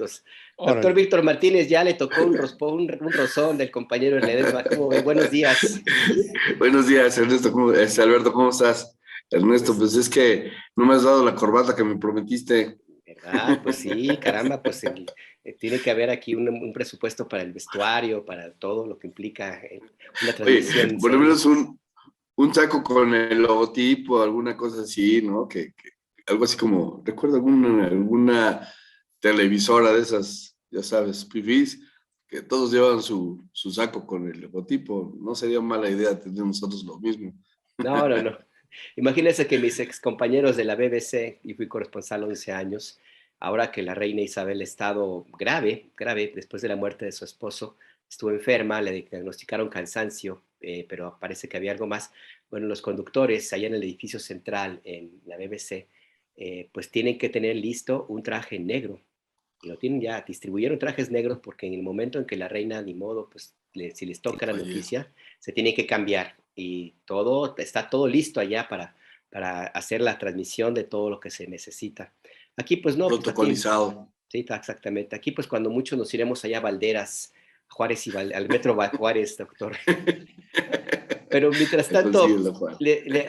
minutos. Doctor Órale. Víctor Martínez, ya le tocó un rozón del compañero Ledesma. ¿Cómo ve? Buenos días. Buenos días, Ernesto. Alberto, ¿cómo estás? Ernesto, pues es que no me has dado la corbata que me prometiste. ¿Verdad? Pues sí, caramba, pues tiene que haber aquí un presupuesto para el vestuario, para todo lo que implica una Oye, transmisión en por lo serio. menos un saco con el logotipo, alguna cosa así, ¿no? Algo así como, recuerdo alguna televisora de esas, ya sabes, pifís, que todos llevan su saco con el logotipo. No sería mala idea tener nosotros lo mismo. No, no, no. Imagínense que mis ex compañeros de la BBC, y fui corresponsal 11 años, ahora que la reina Isabel ha estado grave, grave, después de la muerte de su esposo, estuvo enferma, le diagnosticaron cansancio, pero parece que había algo más. Bueno, los conductores allá en el edificio central, en la BBC, pues tienen que tener listo un traje negro. Y lo tienen ya, distribuyeron trajes negros porque en el momento en que la reina, ni modo, pues si les toca la Fallece. noticia, se tiene que cambiar y todo, está todo listo allá para hacer la transmisión de todo lo que se necesita. Aquí pues no, pues aquí, Protocolizado. sí, exactamente. Aquí pues cuando muchos nos iremos allá a Valderas, Juárez y al metro Juárez, doctor. Pero mientras tanto, Consíguelo, Juan.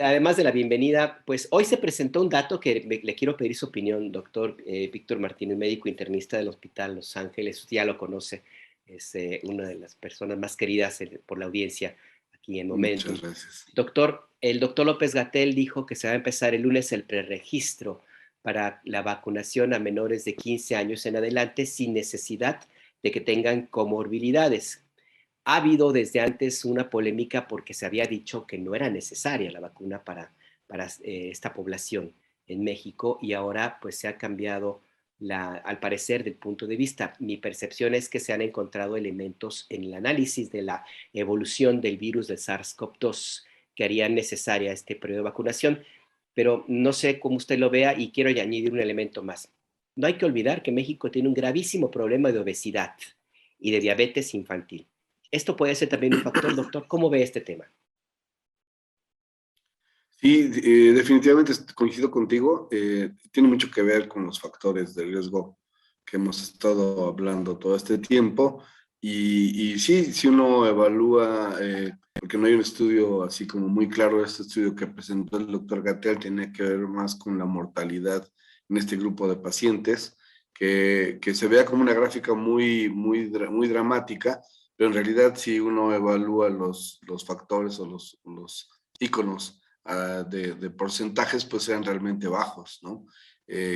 además de la bienvenida, pues hoy se presentó un dato que le quiero pedir su opinión, doctor Víctor Martínez, médico internista del Hospital Los Ángeles, usted ya lo conoce, es una de las personas más queridas por la audiencia aquí en Muchas Momentum. gracias. Doctor, el doctor López-Gatell dijo que se va a empezar el lunes el preregistro para la vacunación a menores de 15 años en adelante sin necesidad de que tengan comorbilidades. Ha habido desde antes una polémica porque se había dicho que no era necesaria la vacuna para esta población en México y ahora pues se ha cambiado al parecer del punto de vista. Mi percepción es que se han encontrado elementos en el análisis de la evolución del virus del SARS-CoV-2 que harían necesaria este periodo de vacunación, pero no sé cómo usted lo vea y quiero añadir un elemento más. No hay que olvidar que México tiene un gravísimo problema de obesidad y de diabetes infantil. Esto puede ser también un factor, doctor. ¿Cómo ve este tema? Sí, definitivamente coincido contigo. Tiene mucho que ver con los factores de riesgo que hemos estado hablando todo este tiempo. Y sí, si uno evalúa, porque no hay un estudio así como muy claro, este estudio que presentó el doctor Gatell tiene que ver más con la mortalidad en este grupo de pacientes, que se vea como una gráfica muy dramática, pero en realidad si uno evalúa los factores o los íconos de porcentajes, pues sean realmente bajos, ¿no?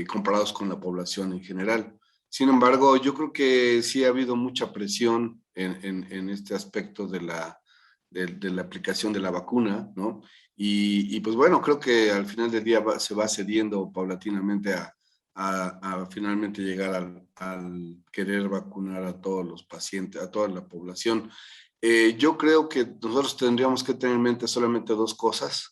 Comparados con la población en general. Sin embargo, yo creo que sí ha habido mucha presión en este aspecto de la aplicación de la vacuna, ¿no? Y pues bueno, creo que al final del día se va cediendo paulatinamente a finalmente llegar al querer vacunar a todos los pacientes, a toda la población. Yo creo que nosotros tendríamos que tener en mente solamente dos cosas,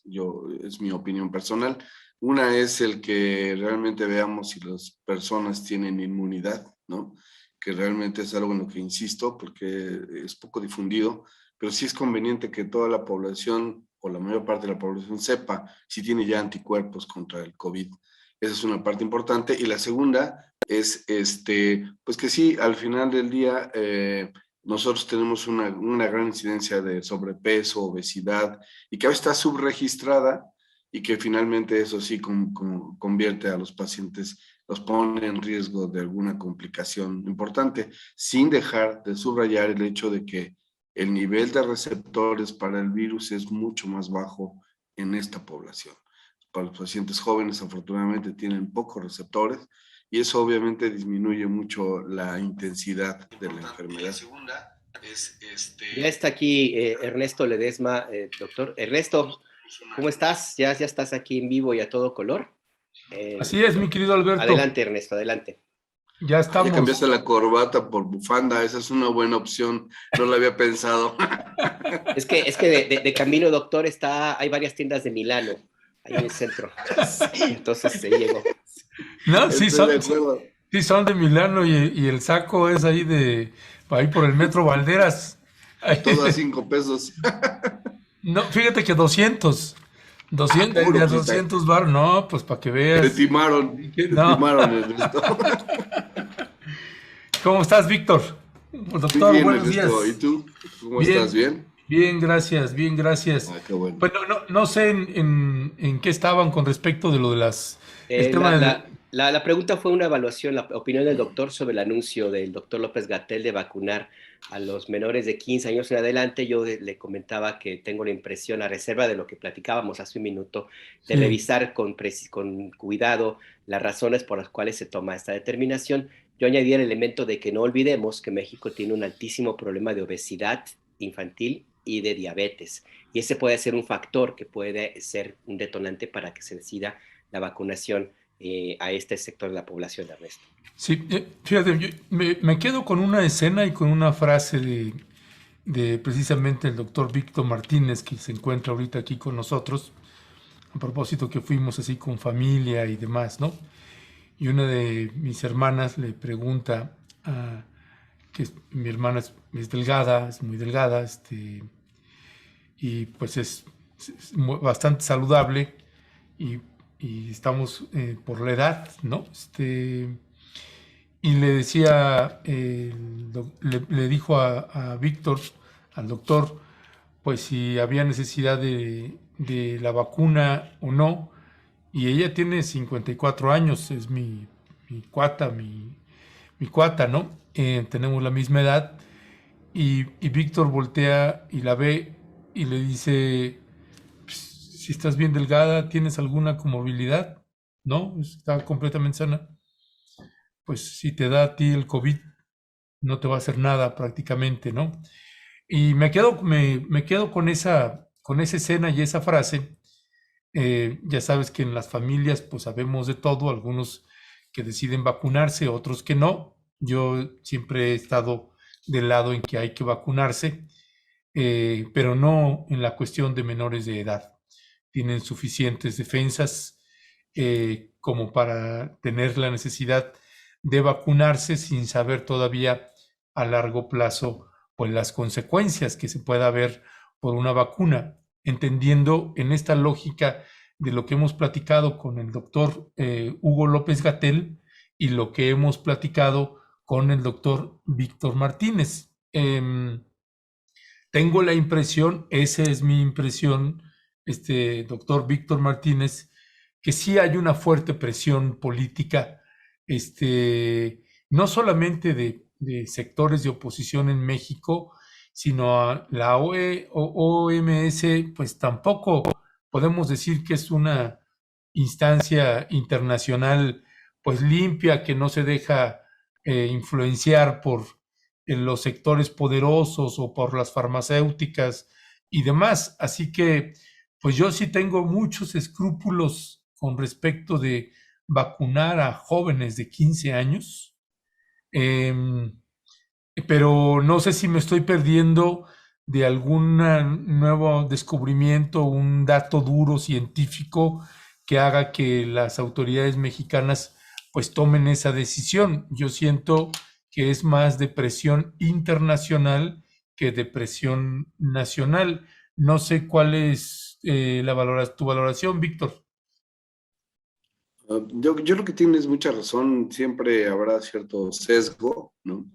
es mi opinión personal. Una es el que realmente veamos si las personas tienen inmunidad, ¿no? Que realmente es algo en lo que insisto, porque es poco difundido, pero sí es conveniente que toda la población o la mayor parte de la población sepa si tiene ya anticuerpos contra el COVID. Esa es una parte importante. Y la segunda es, pues que sí, al final del día, nosotros tenemos una gran incidencia de sobrepeso, obesidad, y que a veces está subregistrada y que finalmente eso sí convierte a los pacientes, los pone en riesgo de alguna complicación importante, sin dejar de subrayar el hecho de que el nivel de receptores para el virus es mucho más bajo en esta población. Para los pacientes jóvenes, afortunadamente, tienen pocos receptores, y eso obviamente disminuye mucho la intensidad de la enfermedad. Y la segunda es Ya está aquí Ernesto Ledesma, doctor. Ernesto, ¿cómo estás? ¿Ya estás aquí en vivo y a todo color? Así es, mi querido Alberto. Adelante, Ernesto, adelante. Ya Ya cambiaste estamos. la corbata por bufanda, esa es una buena opción, no lo había pensado. Es que de camino, doctor, hay varias tiendas de Milano, ahí en el centro. Entonces se llegó. No, Estoy de acuerdo. sí son de Milano y el saco es ahí por el metro Valderas. Todo a 5 pesos. No, fíjate que 200 de Bueno, a pues 200 bar, no, pues para que te veas. timaron No, en esto. ¿Cómo estás, Víctor? Muy Doctor, bien, buenos Ernesto. ¿Y días. tú? ¿Cómo estás? Bien, ¿Bien? bien, gracias, bien, gracias. Ah, qué bueno. Pues no sé en qué estaban con respecto de lo de el Eh, tema la, del... la- la pregunta fue una evaluación, la opinión del doctor sobre el anuncio del doctor López Gatell de vacunar a los menores de 15 años en adelante. Yo le comentaba que tengo la impresión, a reserva de lo que platicábamos hace un minuto, de Sí, revisar con cuidado las razones por las cuales se toma esta determinación. Yo añadí el elemento de que no olvidemos que México tiene un altísimo problema de obesidad infantil y de diabetes. Y ese puede ser un factor que puede ser un detonante para que se decida la vacunación a este sector de la población, Ernesto. sí, fíjate, me quedo con una escena y con una frase de precisamente el doctor Víctor Martínez, que se encuentra ahorita aquí con nosotros, a propósito que fuimos así con familia y demás, ¿no? Y una de mis hermanas le pregunta a, mi hermana es delgada, es muy delgada, y pues es bastante saludable y, y estamos por la edad, ¿no? Y le decía, le dijo a Víctor, al doctor, pues si había necesidad de la vacuna o no, y ella tiene 54 años, es mi cuata, mi cuata, ¿no? Tenemos la misma edad, y Víctor voltea y la ve y le dice, "Pues, si estás bien delgada, ¿tienes alguna comorbilidad? No, está completamente sana. Pues si te da a ti el COVID, no te va a hacer nada prácticamente, ¿no? Y me quedo con esa escena y esa frase. Ya sabes que en las familias pues sabemos de todo, algunos que deciden vacunarse, otros que no. Yo siempre he estado del lado en que hay que vacunarse, pero no en la cuestión de menores de edad. Tienen suficientes defensas como para tener la necesidad de vacunarse sin saber todavía a largo plazo pues las consecuencias que se pueda haber por una vacuna, entendiendo en esta lógica de lo que hemos platicado con el doctor Hugo López Gatell y lo que hemos platicado con el doctor Víctor Martínez. Tengo la impresión, esa es mi impresión, doctor Víctor Martínez, que sí hay una fuerte presión política, no solamente de sectores de oposición en México, sino a la OMS, pues tampoco podemos decir que es una instancia internacional pues limpia, que no se deja influenciar por en los sectores poderosos o por las farmacéuticas y demás. Así que, pues yo sí tengo muchos escrúpulos con respecto de vacunar a jóvenes de 15 años, eh, pero no sé si me estoy perdiendo de algún nuevo descubrimiento, un dato duro científico que haga que las autoridades mexicanas pues tomen esa decisión. Yo siento que es más de presión internacional que de presión nacional. No sé cuál es tu valoración, Víctor. Yo creo que tienes mucha razón, siempre habrá cierto sesgo, ¿no?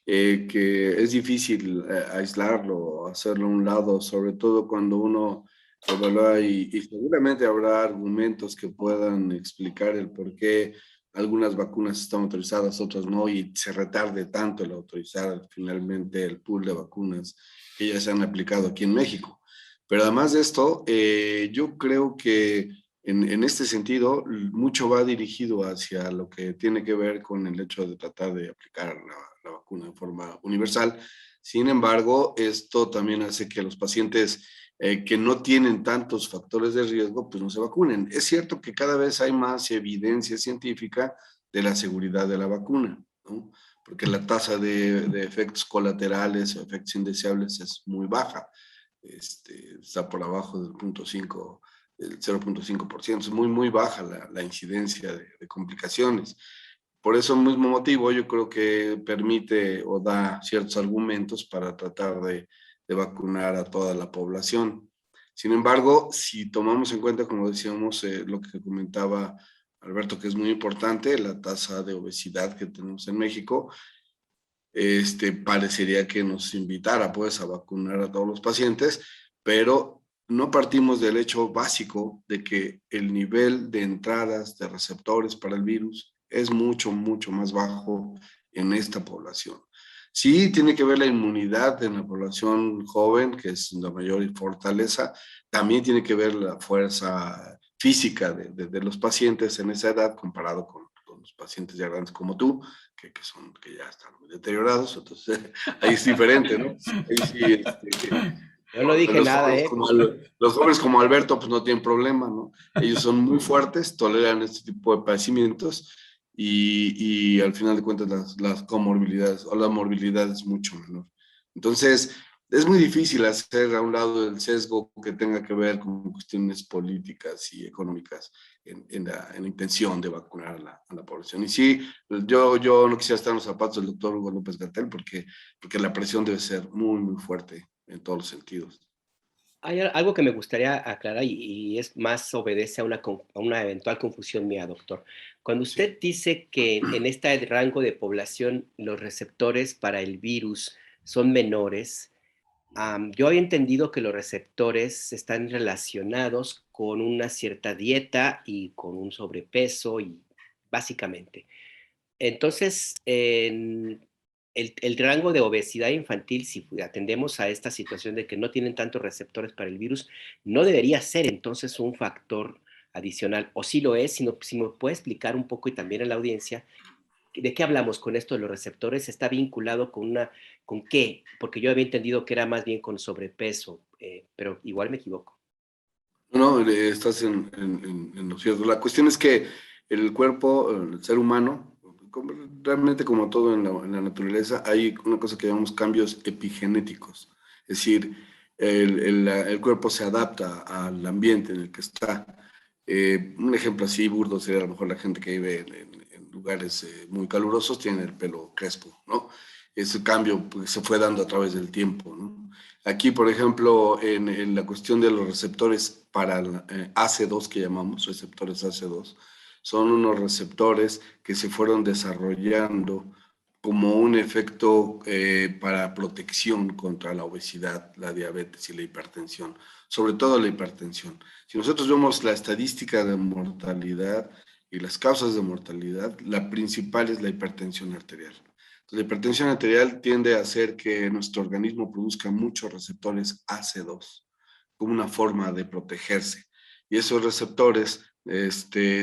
Que es difícil aislarlo, hacerlo a un lado, sobre todo cuando uno evalúa y seguramente habrá argumentos que puedan explicar el por qué algunas vacunas están autorizadas, otras no, y se retarde tanto el autorizar finalmente el pool de vacunas que ya se han aplicado aquí en México. Pero además de esto, yo creo que en este sentido, mucho va dirigido hacia lo que tiene que ver con el hecho de tratar de aplicar la vacuna de forma universal. Sin embargo, esto también hace que los pacientes que no tienen tantos factores de riesgo, pues no se vacunen. Es cierto que cada vez hay más evidencia científica de la seguridad de la vacuna, ¿no? Porque la tasa de efectos colaterales o efectos indeseables es muy baja. Está por abajo del 0.5, el 0.5%. Es muy, muy baja la incidencia de complicaciones. Por ese mismo motivo, yo creo que permite o da ciertos argumentos para tratar de vacunar a toda la población. Sin embargo, si tomamos en cuenta, como decíamos, lo que comentaba Alberto, que es muy importante, la tasa de obesidad que tenemos en México, parecería que nos invitara pues a vacunar a todos los pacientes, pero no partimos del hecho básico de que el nivel de entradas de receptores para el virus es mucho, mucho más bajo en esta población. Sí, tiene que ver la inmunidad en la población joven, que es la mayor fortaleza. También tiene que ver la fuerza física de los pacientes en esa edad comparado con los pacientes ya grandes como tú, que ya están muy deteriorados. Entonces, ahí es diferente, ¿no? Ahí sí, Yo no dije nada, los jóvenes como Alberto, pues no tienen problema, ¿no? Ellos son muy fuertes, toleran este tipo de padecimientos y al final de cuentas las comorbilidades o la morbilidad es mucho menor. Entonces, es muy difícil hacer a un lado el sesgo que tenga que ver con cuestiones políticas y económicas en la intención de vacunar a la población. Y sí, yo no quisiera estar en los zapatos del doctor Hugo López-Gatell porque la presión debe ser muy, muy fuerte en todos los sentidos. Hay algo que me gustaría aclarar y es más obedece a una eventual confusión mía, doctor. Cuando usted dice que en este rango de población los receptores para el virus son menores, yo había entendido que los receptores están relacionados con una cierta dieta y con un sobrepeso y básicamente. Entonces, en el rango de obesidad infantil, si atendemos a esta situación de que no tienen tantos receptores para el virus, no debería ser entonces un factor adicional, o sí lo es, sino si me puede explicar un poco y también a la audiencia, ¿de qué hablamos con esto de los receptores? ¿Está vinculado con qué? Porque yo había entendido que era más bien con sobrepeso, pero igual me equivoco. No, estás en lo cierto. La cuestión es que el cuerpo, el ser humano, realmente como todo en la naturaleza, hay una cosa que llamamos cambios epigenéticos. Es decir, el cuerpo se adapta al ambiente en el que está. Un ejemplo así burdo sería a lo mejor la gente que vive en lugares muy calurosos, tiene el pelo crespo, ¿no? Ese cambio pues, se fue dando a través del tiempo, ¿no? Aquí, por ejemplo, en la cuestión de los receptores para AC2, que llamamos receptores AC2, son unos receptores que se fueron desarrollando como un efecto para protección contra la obesidad, la diabetes y la hipertensión, sobre todo la hipertensión. Si nosotros vemos la estadística de mortalidad y las causas de mortalidad, la principal es la hipertensión arterial. La hipertensión arterial tiende a hacer que nuestro organismo produzca muchos receptores AC2 como una forma de protegerse. Y esos receptores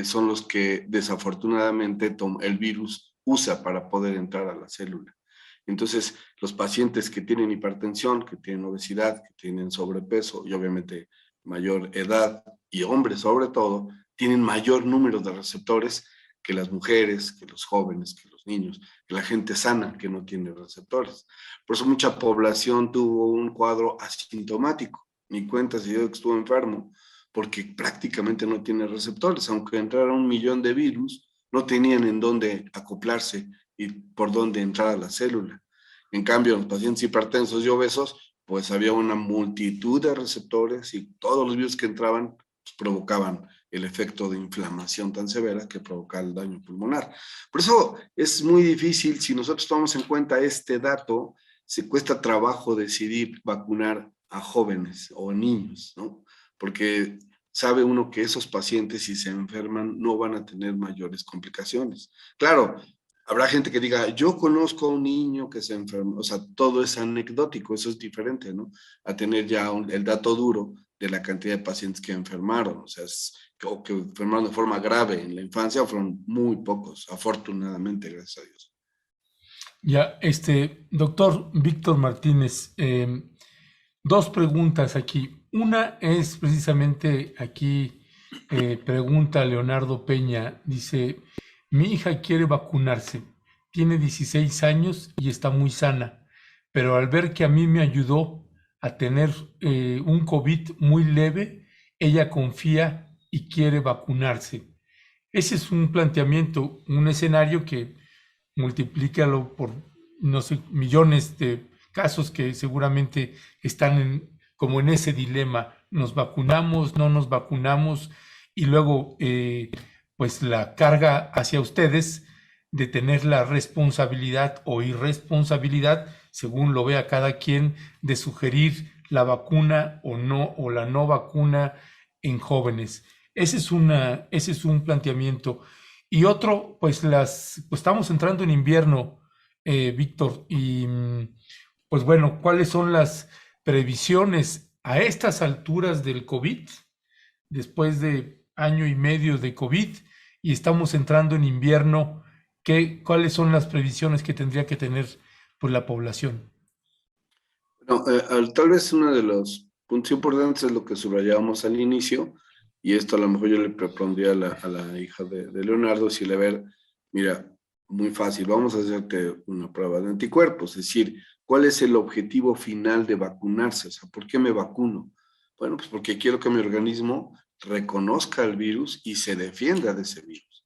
son los que desafortunadamente el virus usa para poder entrar a la célula. Entonces, los pacientes que tienen hipertensión, que tienen obesidad, que tienen sobrepeso y obviamente mayor edad, y hombres sobre todo, tienen mayor número de receptores que las mujeres, que los jóvenes, que los niños, que la gente sana que no tiene receptores. Por eso mucha población tuvo un cuadro asintomático. Ni cuenta se dio que estuvo enfermo, porque prácticamente no tiene receptores. Aunque entrara 1 millón de virus, no tenían en dónde acoplarse y por dónde entrar a la célula. En cambio, en los pacientes hipertensos y obesos, pues había una multitud de receptores y todos los virus que entraban pues, provocaban el efecto de inflamación tan severa que provoca el daño pulmonar. Por eso es muy difícil, si nosotros tomamos en cuenta este dato, se cuesta trabajo decidir vacunar a jóvenes o niños, ¿no? Porque sabe uno que esos pacientes, si se enferman, no van a tener mayores complicaciones. Claro, habrá gente que diga, yo conozco a un niño que se enfermó, o sea, todo es anecdótico, eso es diferente, ¿no? A tener ya el dato duro de la cantidad de pacientes que enfermaron, o sea, o que enfermaron de forma grave en la infancia, fueron muy pocos, afortunadamente, gracias a Dios. Ya, doctor Víctor Martínez, 2 preguntas aquí. Una es precisamente aquí, pregunta Leonardo Peña, dice, mi hija quiere vacunarse, tiene 16 años y está muy sana, pero al ver que a mí me ayudó a tener un COVID muy leve, ella confía y quiere vacunarse. Ese es un planteamiento, un escenario que multiplícalo por, no sé, millones de casos que seguramente están como en ese dilema, nos vacunamos, no nos vacunamos, y luego pues la carga hacia ustedes de tener la responsabilidad o irresponsabilidad, según lo vea cada quien, de sugerir la vacuna o no, o la no vacuna en jóvenes. Ese es un planteamiento. Y otro, pues estamos entrando en invierno, Víctor, y pues bueno, ¿cuáles son las previsiones a estas alturas del COVID? Después de año y medio de COVID y estamos entrando en invierno, ¿cuáles son las previsiones que tendría que tener pues, la población? No, tal vez uno de los puntos importantes es lo que subrayábamos al inicio, y esto a lo mejor yo le propondría a la hija de Leonardo, si le ver, mira, muy fácil, vamos a hacerte una prueba de anticuerpos, es decir, ¿cuál es el objetivo final de vacunarse? O sea, ¿por qué me vacuno? Bueno, pues porque quiero que mi organismo reconozca el virus y se defienda de ese virus.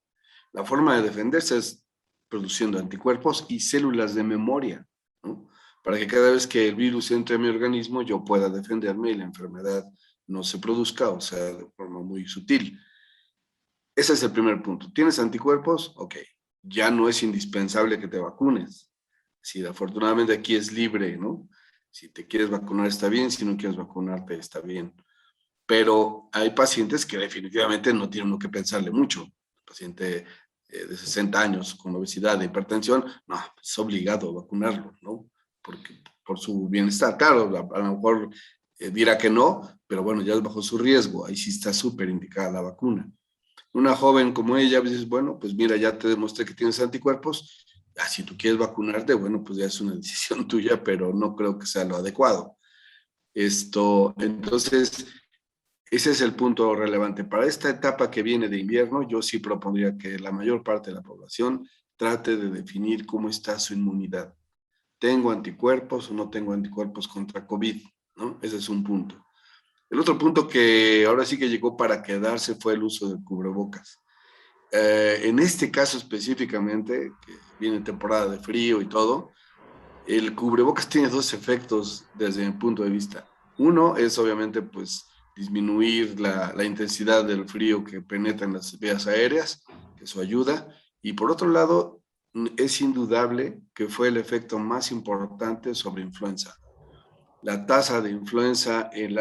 La forma de defenderse es produciendo anticuerpos y células de memoria, ¿no? Para que cada vez que el virus entre a mi organismo yo pueda defenderme y la enfermedad no se produzca, o sea, de forma muy sutil. Ese es el primer punto. ¿Tienes anticuerpos? Ok, ya no es indispensable que te vacunes. Sí, afortunadamente aquí es libre, ¿no? Si te quieres vacunar está bien, si no quieres vacunarte está bien. Pero hay pacientes que definitivamente no tienen uno que pensarle mucho. El paciente de 60 años con obesidad, hipertensión, no, es obligado a vacunarlo, ¿no? Porque, por su bienestar. Claro, a lo mejor dirá que no, pero bueno, ya es bajo su riesgo. Ahí sí está súper indicada la vacuna. Una joven como ella, dices, bueno, pues mira, ya te demostré que tienes anticuerpos. Si tú quieres vacunarte, bueno, pues ya es una decisión tuya, pero no creo que sea lo adecuado. Entonces, ese es el punto relevante. Para esta etapa que viene de invierno, yo sí propondría que la mayor parte de la población trate de definir cómo está su inmunidad. ¿Tengo anticuerpos o no tengo anticuerpos contra COVID? ¿No? Ese es un punto. El otro punto que ahora sí que llegó para quedarse fue el uso del cubrebocas. En este caso específicamente, que viene temporada de frío y todo, el cubrebocas tiene dos efectos desde mi punto de vista. Uno es obviamente pues disminuir la intensidad del frío que penetra en las vías aéreas, que eso ayuda. Y por otro lado, es indudable que fue el efecto más importante sobre influenza. La tasa de influenza del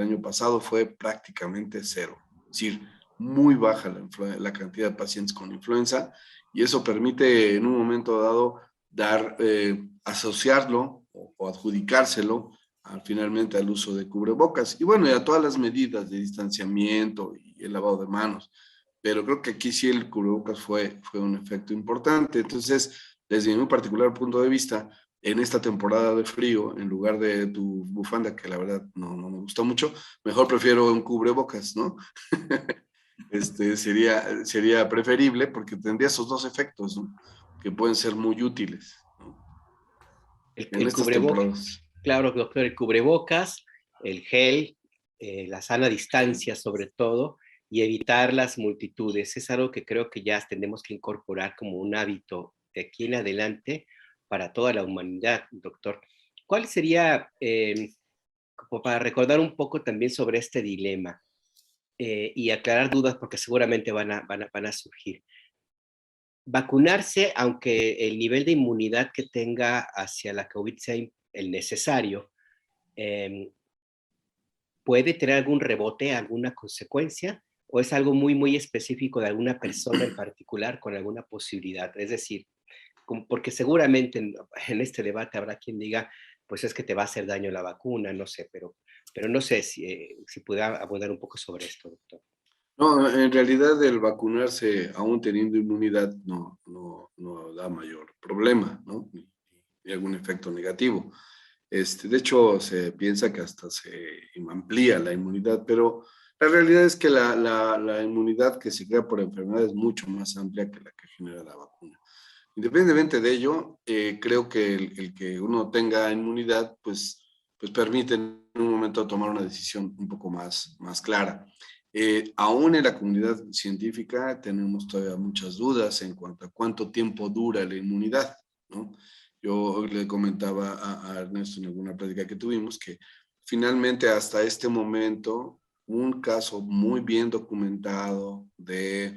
año pasado fue prácticamente cero. Es decir, muy baja la cantidad de pacientes con influenza, y eso permite en un momento dado asociarlo o adjudicárselo finalmente al uso de cubrebocas. Y bueno, y a todas las medidas de distanciamiento y el lavado de manos. Pero creo que aquí sí el cubrebocas fue un efecto importante. Entonces, desde mi particular punto de vista, en esta temporada de frío, en lugar de tu bufanda, que la verdad no me gustó mucho, mejor prefiero un cubrebocas, ¿no? Sería preferible, porque tendría esos dos efectos, ¿no? Que pueden ser muy útiles, ¿no? En El estas cubrebocas, temporadas. claro, doctor, el cubrebocas, el gel, la sana distancia sobre todo, y evitar las multitudes. Es algo que creo que ya tenemos que incorporar como un hábito de aquí en adelante para toda la humanidad, doctor. ¿Cuál sería, como para recordar un poco también sobre este dilema y aclarar dudas, porque seguramente van a surgir? Vacunarse, aunque el nivel de inmunidad que tenga hacia la COVID sea el necesario, eh, ¿puede tener algún rebote, alguna consecuencia? ¿O es algo muy, muy específico de alguna persona en particular con alguna posibilidad? Es decir, porque seguramente en este debate habrá quien diga, pues es que te va a hacer daño la vacuna, no sé, pero no sé si pueda abundar un poco sobre esto, doctor. No, en realidad el vacunarse aún teniendo inmunidad no da mayor problema, ¿no? Ni algún efecto negativo. De hecho, se piensa que hasta se amplía la inmunidad, pero la realidad es que la inmunidad que se crea por enfermedad es mucho más amplia que la que genera la vacuna. Independientemente de ello, creo que el que uno tenga inmunidad, pues permite en un momento tomar una decisión un poco más clara. Aún en la comunidad científica tenemos todavía muchas dudas en cuanto a cuánto tiempo dura la inmunidad, ¿no? Yo le comentaba a Ernesto en alguna plática que tuvimos que finalmente hasta este momento un caso muy bien documentado de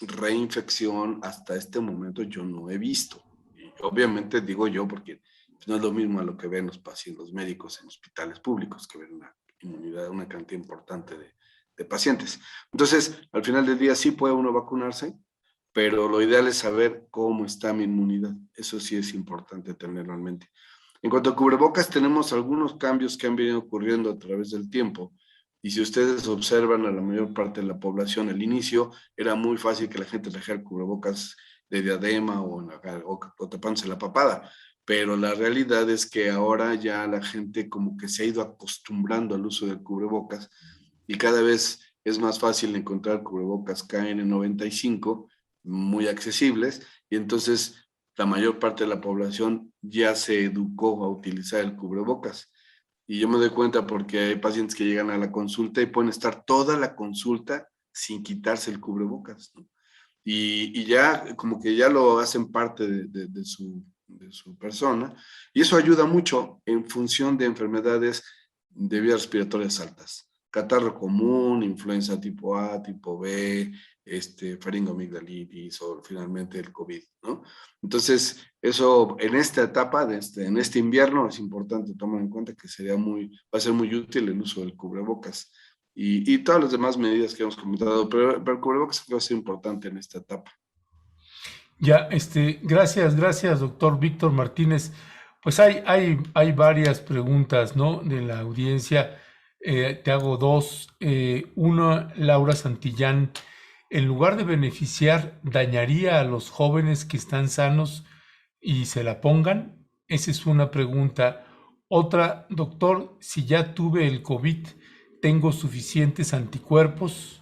reinfección hasta este momento yo no he visto. Y obviamente digo yo porque no es lo mismo a lo que ven los pacientes, los médicos en hospitales públicos, que ven una inmunidad, una cantidad importante de pacientes. Entonces, al final del día sí puede uno vacunarse, pero lo ideal es saber cómo está mi inmunidad. Eso sí es importante tenerlo en mente. En cuanto a cubrebocas, tenemos algunos cambios que han venido ocurriendo a través del tiempo. Y si ustedes observan a la mayor parte de la población, al inicio era muy fácil que la gente trajera cubrebocas de diadema o tapándose la papada. Pero la realidad es que ahora ya la gente como que se ha ido acostumbrando al uso del cubrebocas y cada vez es más fácil encontrar cubrebocas KN95 muy accesibles y entonces la mayor parte de la población ya se educó a utilizar el cubrebocas. Y yo me doy cuenta porque hay pacientes que llegan a la consulta y pueden estar toda la consulta sin quitarse el cubrebocas, ¿no? Y ya como que ya lo hacen parte de su persona y eso ayuda mucho en función de enfermedades de vías respiratorias altas. Catarro común, influenza tipo A, tipo B, faringoamigdalitis o finalmente el COVID, ¿no? Entonces, eso en esta etapa, en este invierno, es importante tomar en cuenta que va a ser muy útil el uso del cubrebocas y todas las demás medidas que hemos comentado, pero el cubrebocas va a ser importante en esta etapa. Ya, gracias, doctor Víctor Martínez. Pues hay varias preguntas, ¿no? De la audiencia. Te hago dos. Una, Laura Santillán. En lugar de beneficiar, ¿dañaría a los jóvenes que están sanos y se la pongan? Esa es una pregunta. Otra, doctor, si ya tuve el COVID, ¿tengo suficientes anticuerpos?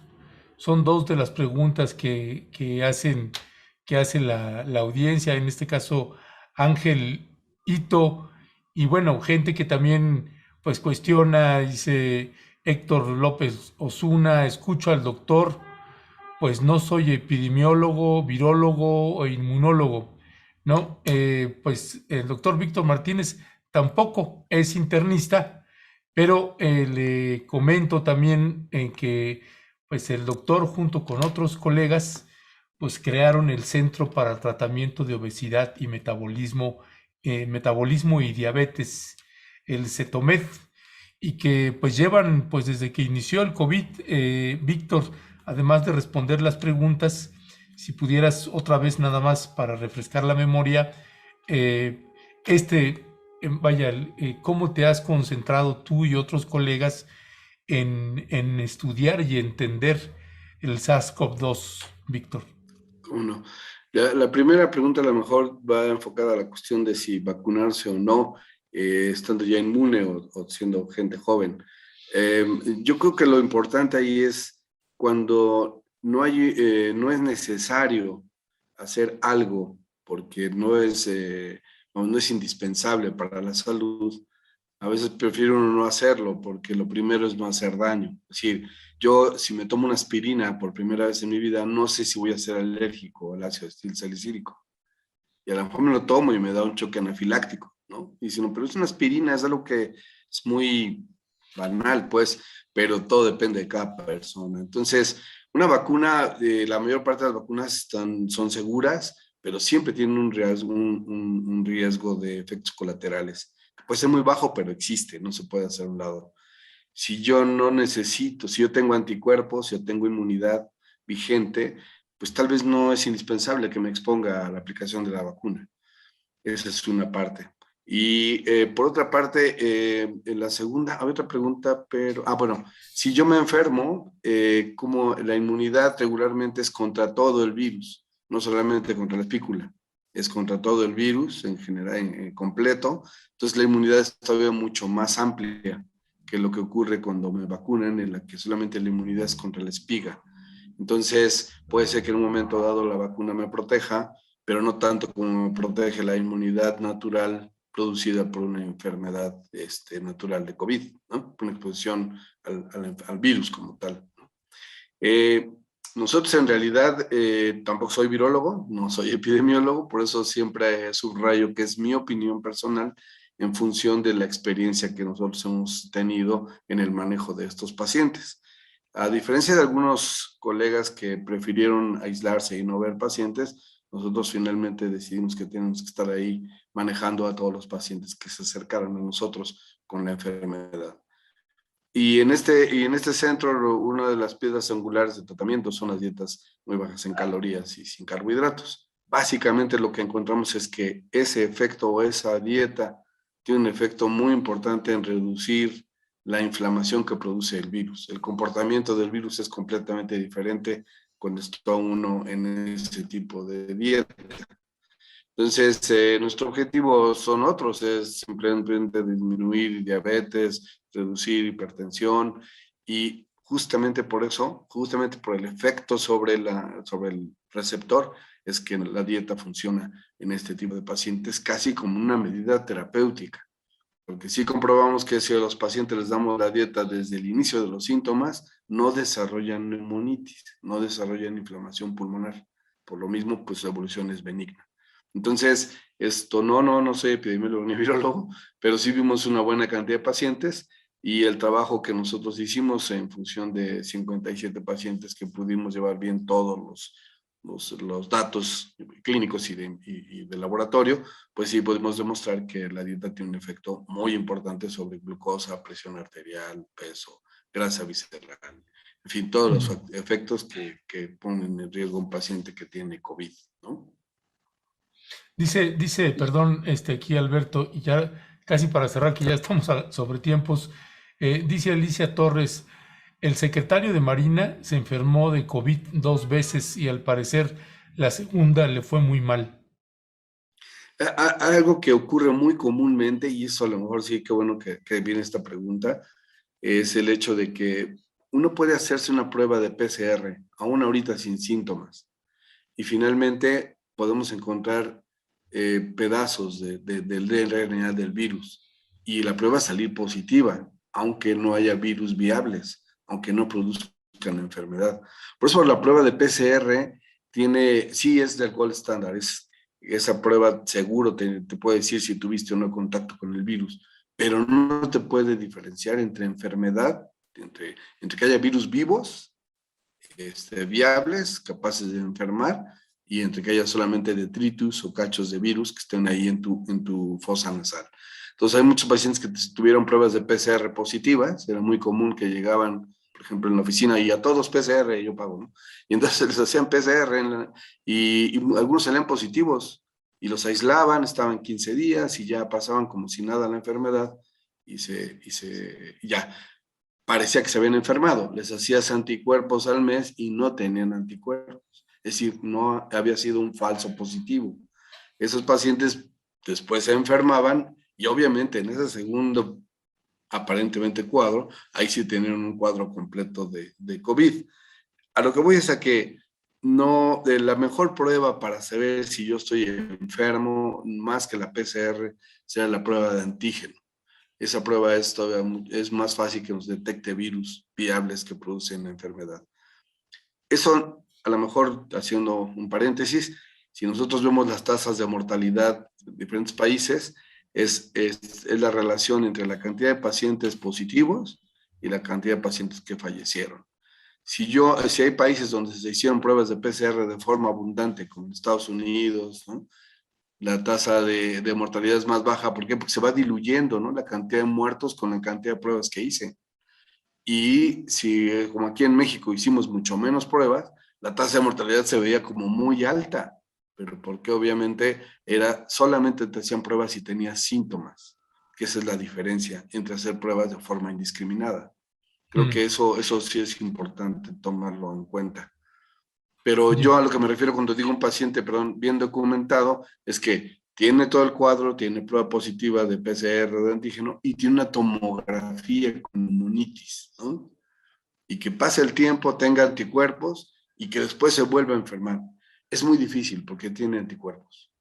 Son dos de las preguntas que hace la audiencia, en este caso Ángel Ito, y bueno, gente que también pues cuestiona, dice Héctor López Osuna, escucho al doctor, pues no soy epidemiólogo, virólogo o inmunólogo, ¿no? Pues el doctor Víctor Martínez tampoco es internista, pero le comento también que pues el doctor junto con otros colegas pues crearon el Centro para el Tratamiento de Obesidad y Metabolismo y Diabetes, el CETOMED, y que pues llevan pues desde que inició el COVID. Víctor, además de responder las preguntas, si pudieras otra vez nada más para refrescar la memoria, ¿cómo te has concentrado tú y otros colegas en estudiar y entender el SARS-CoV-2, Víctor? ¿Cómo no? La primera pregunta a lo mejor va enfocada a la cuestión de si vacunarse o no, estando ya inmune o siendo gente joven. Yo creo que lo importante ahí es cuando no es necesario hacer algo porque no es indispensable para la salud. A veces prefiero no hacerlo porque lo primero es no hacer daño. Es decir, yo si me tomo una aspirina por primera vez en mi vida, no sé si voy a ser alérgico al ácido acetilsalicílico. Y a lo mejor me lo tomo y me da un choque anafiláctico, ¿no? Y si no, pero es una aspirina, es algo que es muy banal, pues, pero todo depende de cada persona. Entonces, una vacuna, la mayor parte de las vacunas son seguras, pero siempre tienen un riesgo de efectos colaterales. Puede ser muy bajo, pero existe, no se puede hacer a un lado. Si yo no necesito, si yo tengo anticuerpos, si yo tengo inmunidad vigente, pues tal vez no es indispensable que me exponga a la aplicación de la vacuna. Esa es una parte. Y por otra parte, en la segunda, había otra pregunta, pero, bueno, si yo me enfermo, como la inmunidad regularmente es contra todo el virus, no solamente contra la espícula, es contra todo el virus en general, en completo, entonces la inmunidad es todavía mucho más amplia que lo que ocurre cuando me vacunan, en la que solamente la inmunidad es contra la espiga. Entonces, puede ser que en un momento dado la vacuna me proteja, pero no tanto como me protege la inmunidad natural producida por una enfermedad natural de COVID, ¿no? Una exposición al virus como tal, ¿no? Nosotros en realidad tampoco soy virólogo, no soy epidemiólogo, por eso siempre subrayo que es mi opinión personal en función de la experiencia que nosotros hemos tenido en el manejo de estos pacientes. A diferencia de algunos colegas que prefirieron aislarse y no ver pacientes, nosotros finalmente decidimos que tenemos que estar ahí manejando a todos los pacientes que se acercaron a nosotros con la enfermedad. Y en este centro, una de las piedras angulares de tratamiento son las dietas muy bajas en calorías y sin carbohidratos. Básicamente lo que encontramos es que ese efecto o esa dieta tiene un efecto muy importante en reducir la inflamación que produce el virus. El comportamiento del virus es completamente diferente cuando está uno en ese tipo de dieta. Entonces, nuestro objetivo son otros, es simplemente disminuir diabetes, reducir hipertensión y justamente por eso, justamente por el efecto sobre el receptor, es que la dieta funciona en este tipo de pacientes casi como una medida terapéutica. Porque sí comprobamos que si a los pacientes les damos la dieta desde el inicio de los síntomas, no desarrollan neumonitis, no desarrollan inflamación pulmonar. Por lo mismo, pues la evolución es benigna. Entonces, esto no soy epidemiólogo ni virólogo, pero sí vimos una buena cantidad de pacientes y el trabajo que nosotros hicimos en función de 57 pacientes que pudimos llevar bien todos los datos clínicos y de laboratorio, pues sí podemos demostrar que la dieta tiene un efecto muy importante sobre glucosa, presión arterial, peso, grasa visceral, en fin, todos los efectos que ponen en riesgo a un paciente que tiene COVID, ¿no? Dice, perdón, aquí Alberto, y ya casi para cerrar, que ya estamos sobre tiempos, dice Alicia Torres, el secretario de Marina se enfermó de COVID 2 veces y al parecer la segunda le fue muy mal. Algo que ocurre muy comúnmente, y eso a lo mejor sí, qué bueno que viene esta pregunta, es el hecho de que uno puede hacerse una prueba de PCR, aún ahorita sin síntomas, y finalmente podemos encontrar pedazos del DNA del virus, y la prueba salir positiva, aunque no haya virus viables, aunque no produzcan enfermedad. Por eso la prueba de PCR sí es del gold estándar, esa prueba seguro te puede decir si tuviste o no contacto con el virus, pero no te puede diferenciar entre enfermedad, entre que haya virus vivos, viables, capaces de enfermar, y entre que haya solamente detritus o cachos de virus que estén ahí en tu fosa nasal. Entonces hay muchos pacientes que tuvieron pruebas de PCR positivas, era muy común que llegaban, por ejemplo, en la oficina y a todos PCR, yo pago, ¿no? Y entonces les hacían PCR y algunos salían positivos y los aislaban, estaban 15 días y ya pasaban como si nada la enfermedad y ya parecía que se habían enfermado. Les hacías anticuerpos al mes y no tenían anticuerpos. Es decir, no había sido un falso positivo. Esos pacientes después se enfermaban y obviamente en ese segundo aparentemente cuadro, ahí sí tenían un cuadro completo de COVID. A lo que voy es a que no, de la mejor prueba para saber si yo estoy enfermo, más que la PCR, será la prueba de antígeno. Esa prueba es más fácil que nos detecte virus viables que producen la enfermedad. Eso, a lo mejor, haciendo un paréntesis, si nosotros vemos las tasas de mortalidad de diferentes países, es la relación entre la cantidad de pacientes positivos y la cantidad de pacientes que fallecieron. Si hay países donde se hicieron pruebas de PCR de forma abundante, como Estados Unidos, ¿no? La tasa de mortalidad es más baja. ¿Por qué? Porque se va diluyendo, ¿no? La cantidad de muertos con la cantidad de pruebas que hice. Y si, como aquí en México, hicimos mucho menos pruebas, la tasa de mortalidad se veía como muy alta, pero porque obviamente solamente te hacían pruebas si tenías síntomas, que esa es la diferencia entre hacer pruebas de forma indiscriminada. Creo que eso sí es importante tomarlo en cuenta. Pero yo a lo que me refiero cuando digo un paciente, perdón, bien documentado, es que tiene todo el cuadro, tiene prueba positiva de PCR de antígeno y tiene una tomografía con neumonitis, ¿no? Y que pase el tiempo, tenga anticuerpos y que después se vuelva a enfermar. Es muy difícil porque tiene anticuerpos.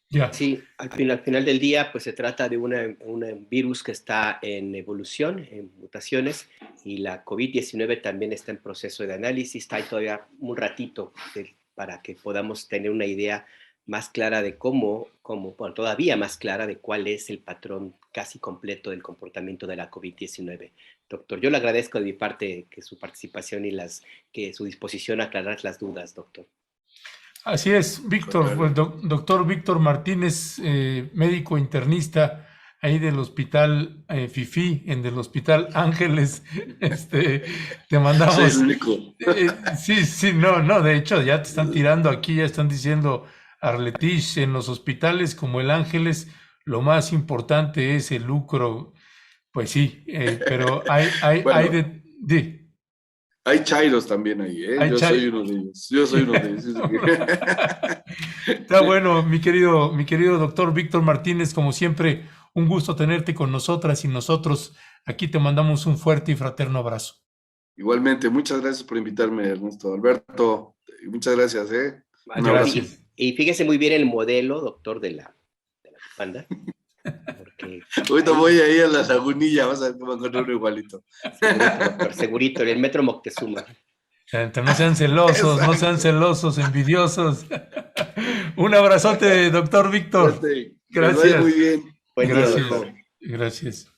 Ya. Sí, al final del día, pues se trata de un virus que está en evolución, en mutaciones, y la COVID-19 también está en proceso de análisis. Está ahí todavía un ratito para que podamos tener una idea más clara de cómo, bueno, todavía más clara de cuál es el patrón casi completo del comportamiento de la COVID-19. Doctor, yo le agradezco de mi parte que su participación y que su disposición a aclarar las dudas, doctor. Así es, Víctor, pues, doctor Víctor Martínez, médico internista ahí del hospital FIFI, del hospital Ángeles, te mandamos. Soy el único. Sí, no, de hecho ya te están tirando aquí, ya están diciendo Arletich, en los hospitales como el Ángeles, lo más importante es el lucro. Pues sí, pero Bueno, hay de hay chairos también ahí, ¿eh? Soy uno de ellos. Yo soy uno de ellos. Está bueno, mi querido doctor Víctor Martínez, como siempre, un gusto tenerte con nosotras y nosotros. Aquí te mandamos un fuerte y fraterno abrazo. Igualmente, muchas gracias por invitarme, Ernesto. Alberto, muchas gracias, ¿eh? Un abrazo. Y fíjese muy bien el modelo, doctor, de la banda. Porque ahorita voy ahí a la Lagunilla, vas a ver que me encuentro uno igualito. Segurito, en el Metro Moctezuma. No sean celosos, no sean celosos, envidiosos. Un abrazote, doctor Víctor. Gracias. Gracias. Muy bien. Buen día, Gracias. doctor. Gracias.